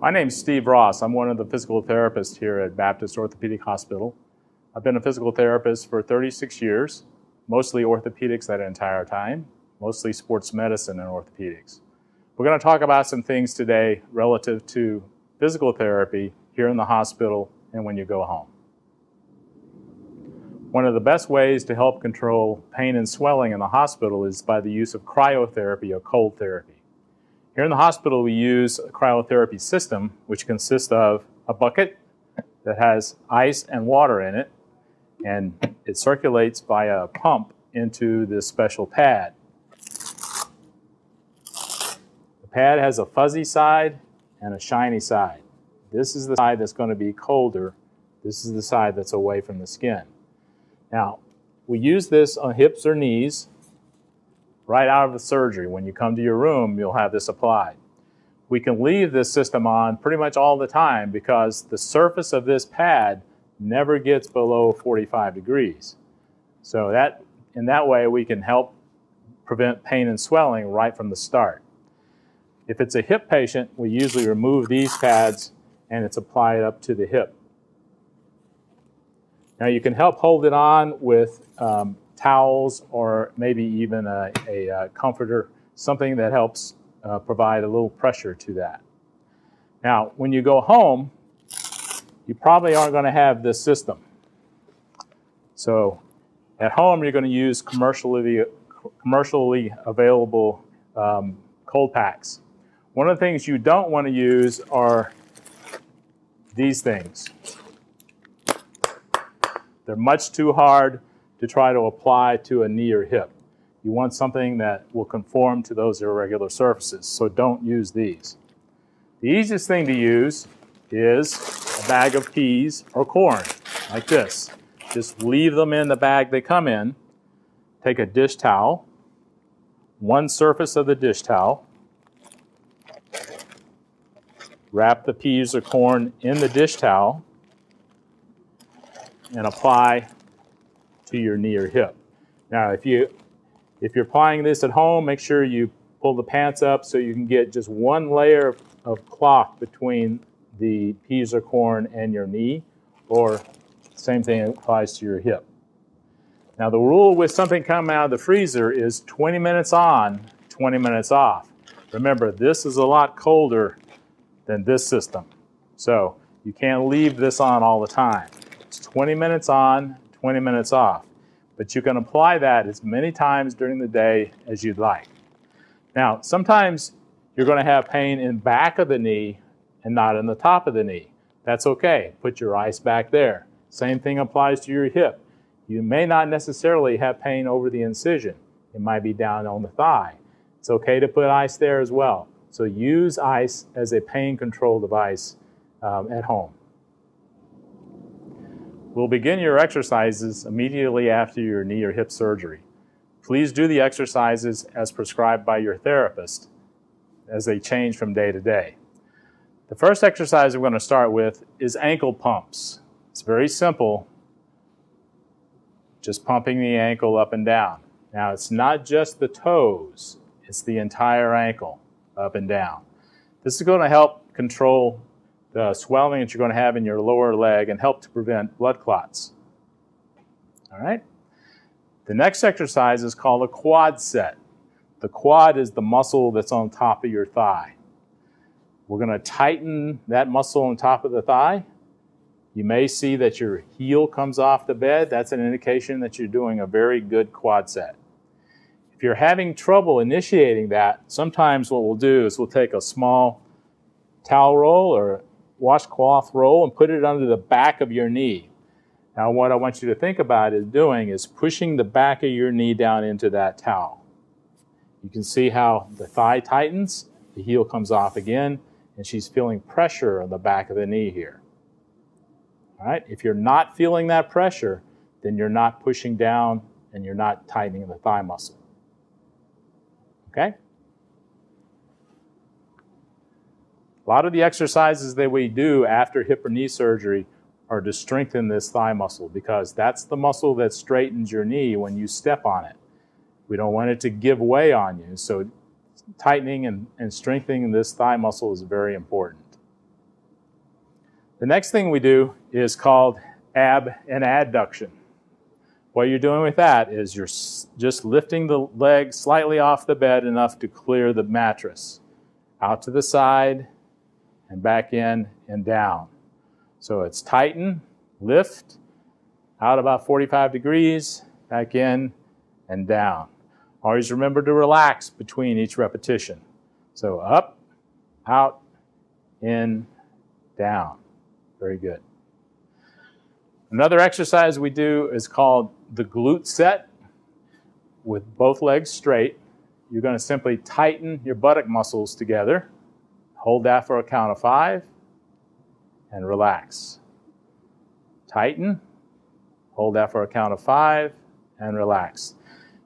My name's Steve Ross. I'm one of the physical therapists here at Baptist Orthopedic Hospital. I've been a physical therapist for 36 years, mostly orthopedics that entire time, mostly sports medicine and orthopedics. We're going to talk about some things today relative to physical therapy here in the hospital and when you go home. One of the best ways to help control pain and swelling in the hospital is by the use of cryotherapy or cold therapy. Here in the hospital, we use a cryotherapy system, which consists of a bucket that has ice and water in it, and it circulates via a pump into this special pad. The pad has a fuzzy side and a shiny side. This is the side that's going to be colder. This is the side that's away from the skin. Now, we use this on hips or knees right out of the surgery. When you come to your room, you'll have this applied. We can leave this system on pretty much all the time because the surface of this pad never gets below 45 degrees. So in that way, we can help prevent pain and swelling right from the start. If it's a hip patient, we usually remove these pads and it's applied up to the hip. Now you can help hold it on with towels or maybe even a comforter, something that helps provide a little pressure to that. Now, when you go home, you probably aren't going to have this system. So at home, you're going to use commercially available cold packs. One of the things you don't want to use are these things. They're much too hard to try to apply to a knee or hip. You want something that will conform to those irregular surfaces, so don't use these. The easiest thing to use is a bag of peas or corn, like this. Just leave them in the bag they come in. Take a dish towel, one surface of the dish towel, wrap the peas or corn in the dish towel, and apply to your knee or hip. Now, if you're applying this at home, make sure you pull the pants up so you can get just one layer of cloth between the peas or corn and your knee, or same thing applies to your hip. Now, the rule with something coming out of the freezer is 20 minutes on, 20 minutes off. Remember, this is a lot colder than this system, so you can't leave this on all the time. It's 20 minutes on, 20 minutes off. But you can apply that as many times during the day as you'd like. Now, sometimes you're going to have pain in back of the knee and not in the top of the knee. That's okay. Put your ice back there. Same thing applies to your hip. You may not necessarily have pain over the incision. It might be down on the thigh. It's okay to put ice there as well. So use ice as a pain control device at home. We'll begin your exercises immediately after your knee or hip surgery. Please do the exercises as prescribed by your therapist as they change from day to day. The first exercise we're going to start with is ankle pumps. It's very simple, just pumping the ankle up and down. Now, it's not just the toes, it's the entire ankle up and down. This is going to help control the swelling that you're going to have in your lower leg and help to prevent blood clots. All right? The next exercise is called a quad set. The quad is the muscle that's on top of your thigh. We're going to tighten that muscle on top of the thigh. You may see that your heel comes off the bed. That's an indication that you're doing a very good quad set. If you're having trouble initiating that, sometimes what we'll do is we'll take a small towel roll or washcloth roll and put it under the back of your knee. Now, what I want you to think about is pushing the back of your knee down into that towel. You can see how the thigh tightens, the heel comes off again, and she's feeling pressure on the back of the knee here. All right? If you're not feeling that pressure, then you're not pushing down and you're not tightening the thigh muscle. Okay? A lot of the exercises that we do after hip or knee surgery are to strengthen this thigh muscle because that's the muscle that straightens your knee when you step on it. We don't want it to give way on you. So tightening and strengthening this thigh muscle is very important. The next thing we do is called ab and adduction. What you're doing with that is you're just lifting the leg slightly off the bed enough to clear the mattress. Out to the side and back in and down. So it's tighten, lift, out about 45 degrees, back in and down. Always remember to relax between each repetition. So up, out, in, down. Very good. Another exercise we do is called the glute set with both legs straight. You're going to simply tighten your buttock muscles together. Hold that for a count of 5 and relax. Tighten, hold that for a count of 5 and relax.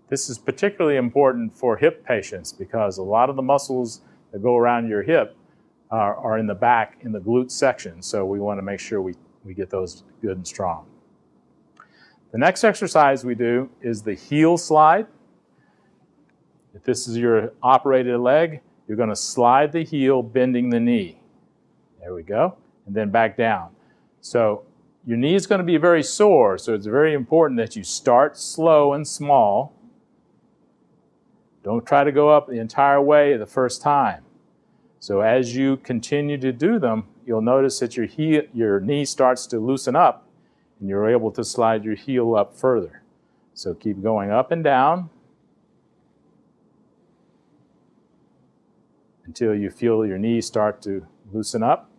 This is particularly important for hip patients because a lot of the muscles that go around your hip are in the back in the glute section. So we want to make sure we get those good and strong. The next exercise we do is the heel slide. If this is your operated leg, you're going to slide the heel, bending the knee. There we go. And then back down. So your knee is going to be very sore, so it's very important that you start slow and small. Don't try to go up the entire way the first time. So as you continue to do them, you'll notice that your knee starts to loosen up and you're able to slide your heel up further. So keep going up and down until you feel your knees start to loosen up.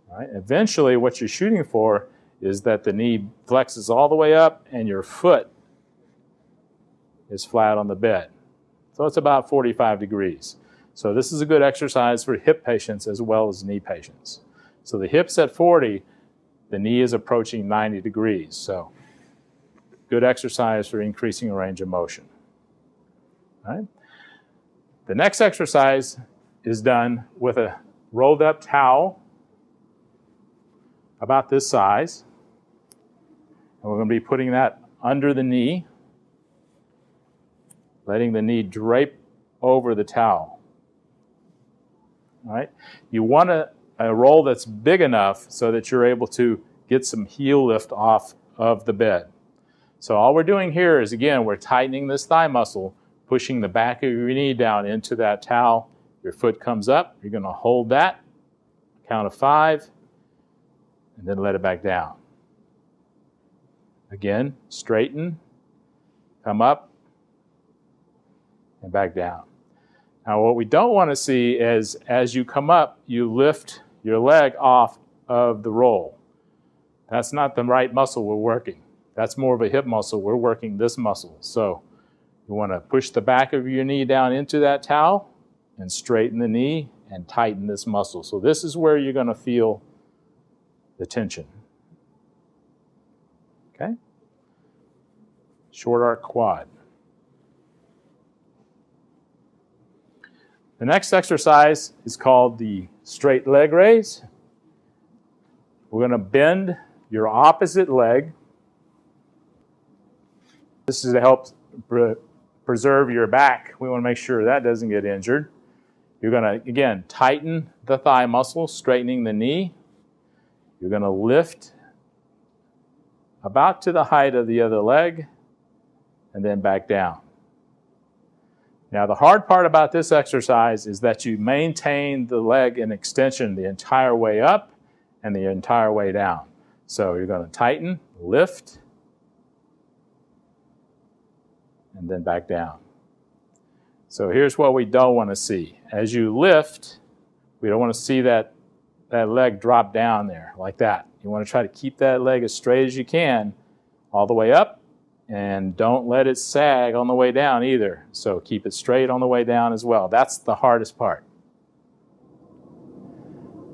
All right. Eventually, what you're shooting for is that the knee flexes all the way up and your foot is flat on the bed. So it's about 45 degrees. So this is a good exercise for hip patients as well as knee patients. So the hip's at 40, the knee is approaching 90 degrees. So good exercise for increasing range of motion. All right. The next exercise is done with a rolled up towel about this size. And we're going to be putting that under the knee, letting the knee drape over the towel. All right. You want a roll that's big enough so that you're able to get some heel lift off of the bed. So all we're doing here is, again, we're tightening this thigh muscle, pushing the back of your knee down into that towel. Your foot comes up. You're going to hold that, count of 5, and then let it back down. Again, straighten, come up, and back down. Now, what we don't want to see is as you come up, you lift your leg off of the roll. That's not the right muscle we're working. That's more of a hip muscle. We're working this muscle. So you want to push the back of your knee down into that towel and straighten the knee and tighten this muscle. So this is where you're going to feel the tension. Okay? Short arc quad. The next exercise is called the straight leg raise. We're going to bend your opposite leg. This is to help preserve your back. We want to make sure that doesn't get injured. You're going to, again, tighten the thigh muscle, straightening the knee. You're going to lift about to the height of the other leg and then back down. Now, the hard part about this exercise is that you maintain the leg in extension the entire way up and the entire way down. So you're going to tighten, lift, and then back down. So here's what we don't want to see. As you lift, we don't want to see that leg drop down there like that. You want to try to keep that leg as straight as you can all the way up, and don't let it sag on the way down either. So keep it straight on the way down as well. That's the hardest part.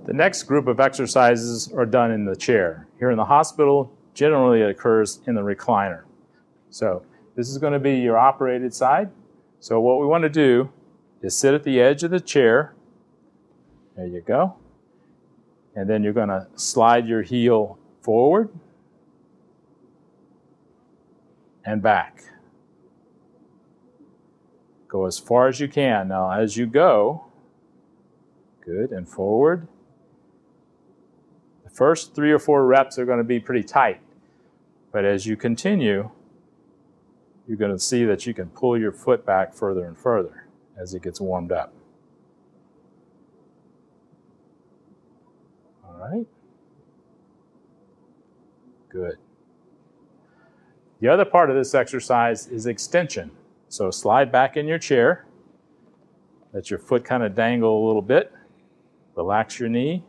The next group of exercises are done in the chair. Here in the hospital, generally it occurs in the recliner. So this is going to be your operated side. So what we want to do is sit at the edge of the chair. There you go. And then you're going to slide your heel forward and back. Go as far as you can. Now, as you go, good, and forward first 3 or 4 reps are going to be pretty tight, but as you continue, you're going to see that you can pull your foot back further and further as it gets warmed up. All right. Good. The other part of this exercise is extension. So slide back in your chair. Let your foot kind of dangle a little bit. Relax your knee.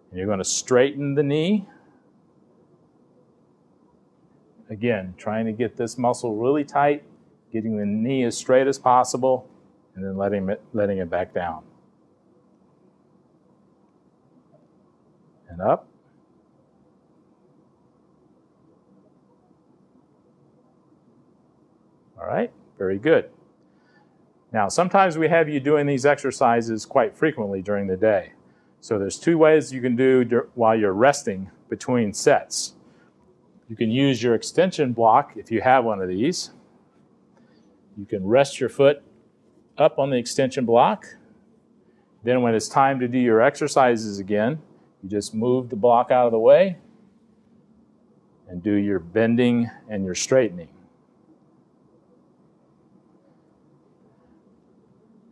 And you're going to straighten the knee. Again, trying to get this muscle really tight, getting the knee as straight as possible, and then letting it back down. And up. All right, very good. Now, sometimes we have you doing these exercises quite frequently during the day. So there's 2 ways you can do while you're resting between sets. You can use your extension block if you have one of these. You can rest your foot up on the extension block. Then when it's time to do your exercises again, you just move the block out of the way and do your bending and your straightening.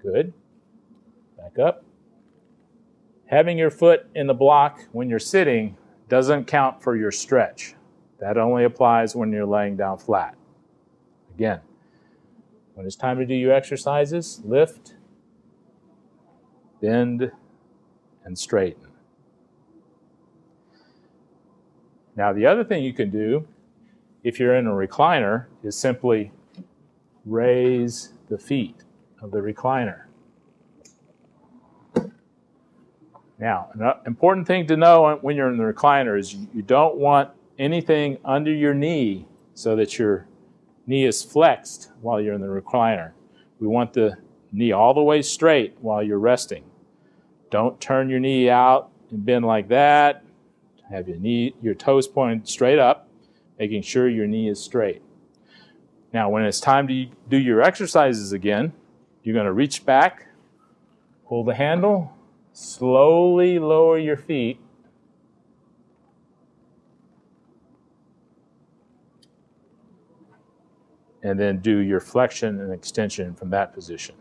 Good. Back up. Having your foot in the block when you're sitting doesn't count for your stretch. That only applies when you're laying down flat. Again, when it's time to do your exercises, lift, bend, and straighten. Now, the other thing you can do, if you're in a recliner, is simply raise the feet of the recliner. Now, an important thing to know when you're in the recliner is you don't want anything under your knee so that your knee is flexed while you're in the recliner. We want the knee all the way straight while you're resting. Don't turn your knee out and bend like that. Have your toes pointed straight up, making sure your knee is straight. Now, when it's time to do your exercises again, you're going to reach back, pull the handle, slowly lower your feet, and then do your flexion and extension from that position.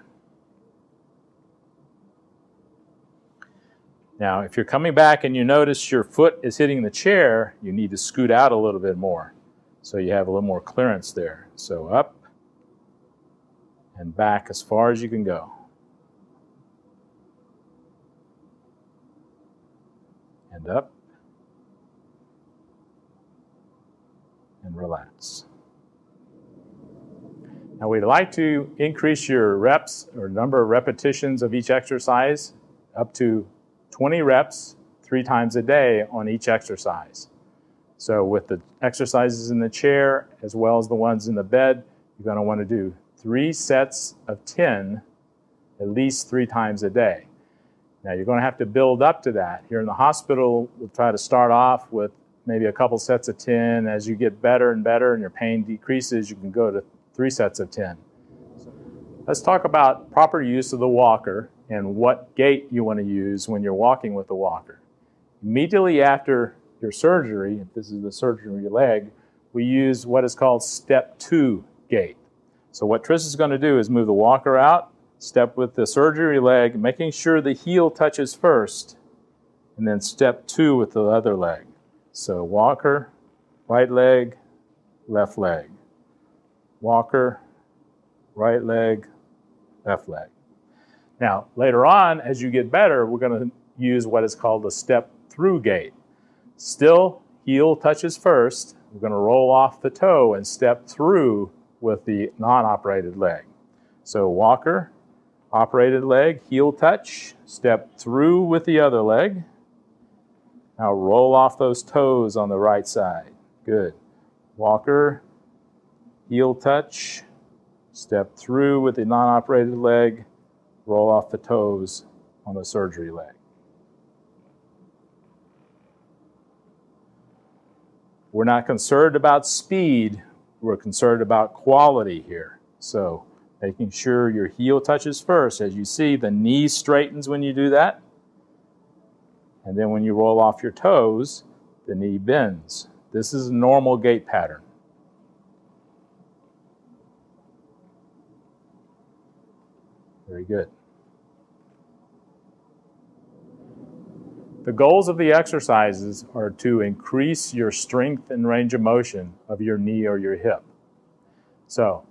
Now, if you're coming back and you notice your foot is hitting the chair, you need to scoot out a little bit more so you have a little more clearance there. So up and back as far as you can go. And up and relax. Now, we'd like to increase your reps or number of repetitions of each exercise up to 20 reps 3 times a day on each exercise. So with the exercises in the chair as well as the ones in the bed, you're going to want to do 3 sets of 10 at least 3 times a day. Now, you're going to have to build up to that. Here in the hospital, we'll try to start off with maybe a couple sets of 10. As you get better and better and your pain decreases, you can go to 3 sets of 10. Let's talk about proper use of the walker and what gait you want to use when you're walking with the walker. Immediately after your surgery, if this is the surgery of your leg, we use what is called step 2 gait. So what Trish is going to do is move the walker out, step with the surgery leg, making sure the heel touches first, and then step 2 with the other leg. So walker, right leg, left leg. Walker, right leg, left leg. Now, later on, as you get better, we're going to use what is called the step through gait. Still, heel touches first. We're going to roll off the toe and step through with the non-operated leg. So walker, operated leg, heel touch, step through with the other leg. Now roll off those toes on the right side. Good. Walker, heel touch, step through with the non-operated leg, roll off the toes on the surgery leg. We're not concerned about speed, we're concerned about quality here. So making sure your heel touches first. As you see, the knee straightens when you do that. And then when you roll off your toes, the knee bends. This is a normal gait pattern. Very good. The goals of the exercises are to increase your strength and range of motion of your knee or your hip. So,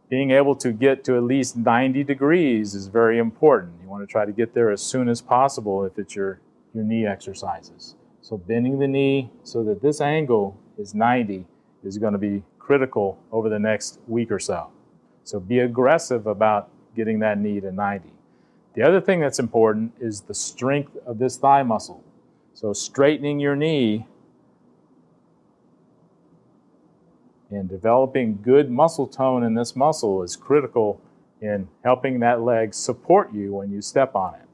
being able to get to at least 90 degrees is very important. You want to try to get there as soon as possible if it's your knee exercises. So bending the knee so that this angle is 90 is going to be critical over the next week or so. So be aggressive about getting that knee to 90. The other thing that's important is the strength of this thigh muscle. So straightening your knee and developing good muscle tone in this muscle is critical in helping that leg support you when you step on it.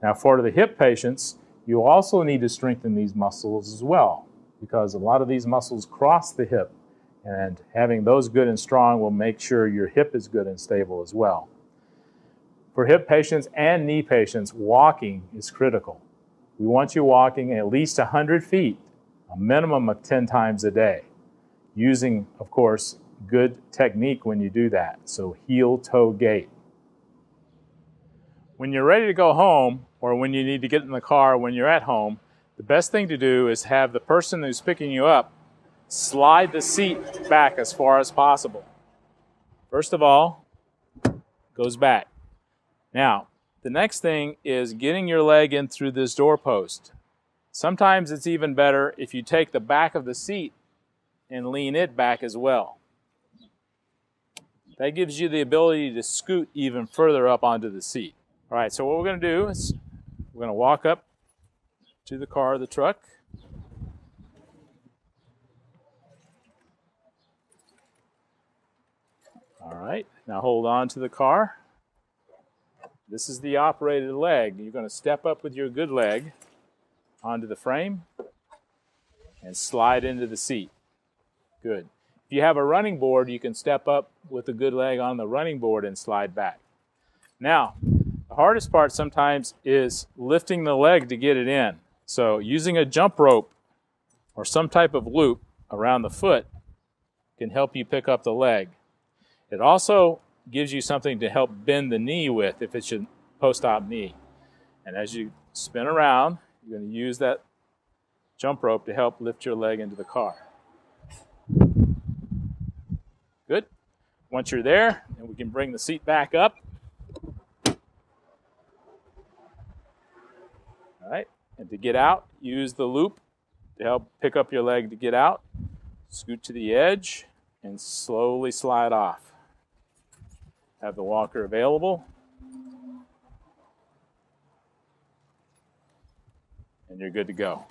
Now for the hip patients, you also need to strengthen these muscles as well, because a lot of these muscles cross the hip, and having those good and strong will make sure your hip is good and stable as well. For hip patients and knee patients, walking is critical. We want you walking at least 100 feet, a minimum of 10 times a day, using, of course, good technique when you do that. So heel-toe gait. When you're ready to go home, or when you need to get in the car when you're at home, the best thing to do is have the person who's picking you up slide the seat back as far as possible. First of all, goes back. Now, the next thing is getting your leg in through this doorpost. Sometimes it's even better if you take the back of the seat and lean it back as well. That gives you the ability to scoot even further up onto the seat. All right, so what we're going to do is we're going to walk up to the car or the truck. All right, now hold on to the car. This is the operated leg. You're going to step up with your good leg onto the frame and slide into the seat. Good. If you have a running board, you can step up with the good leg on the running board and slide back. Now, the hardest part sometimes is lifting the leg to get it in. So using a jump rope or some type of loop around the foot can help you pick up the leg. It also gives you something to help bend the knee with if it's your post-op knee. And as you spin around, you're going to use that jump rope to help lift your leg into the car. Good. Once you're there, then we can bring the seat back up. All right. And to get out, use the loop to help pick up your leg to get out. Scoot to the edge and slowly slide off. Have the walker available. And you're good to go.